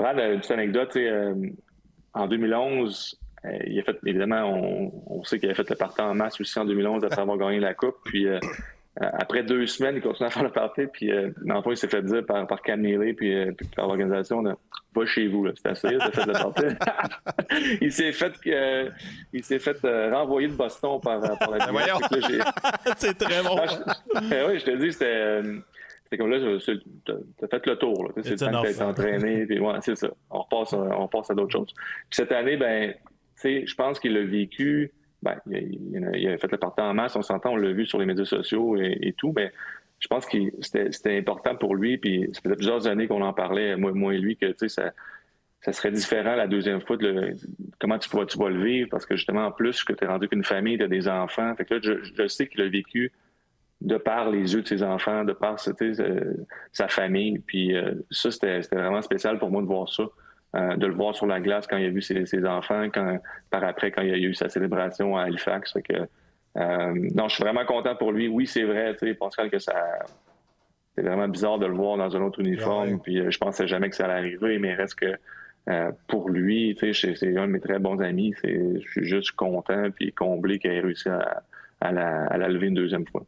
Brad, une petite anecdote, tu sais, en 2011, il a fait, évidemment, on sait qu'il a fait le party en masse aussi en 2011 après avoir gagné la Coupe. Puis après 2 semaines, il continue à faire le party. Puis dans le fond, il s'est fait dire par Cam Neely puis par l'organisation, va chez vous, là, c'est assez, t'as fait le party. il s'est fait renvoyer de Boston par la Voyons. GM. C'est très bon. Oui, je te dis, c'était comme là, t'as fait le tour. Là. C'est le It's temps que enough. t'es entraîné. Puis, ouais, c'est ça. On passe à d'autres choses. Puis cette année, ben, tu sais, je pense qu'il a vécu. Ben, il a fait le partant en masse. On s'entend, on l'a vu sur les médias sociaux et tout. Mais je pense que c'était important pour lui. Puis ça faisait plusieurs années qu'on en parlait, moi et lui, que tu sais, ça serait différent la deuxième fois comment tu vas le vivre. Parce que justement, en plus, que tu es rendu qu'une famille, tu as des enfants. Fait que là, je sais qu'il a vécu de par les yeux de ses enfants, de par sa famille. Puis ça, c'était vraiment spécial pour moi de voir ça, de le voir sur la glace quand il a vu ses enfants, par après, quand il a eu sa célébration à Halifax. Fait que, non, je suis vraiment content pour lui. Oui, c'est vrai, tu sais, Pascal, que c'est vraiment bizarre de le voir dans un autre uniforme. Ouais. Puis je pensais jamais que ça allait arriver, mais reste que pour lui, tu sais, c'est un de mes très bons amis. Je suis juste content puis comblé qu'il ait réussi à la lever une deuxième fois.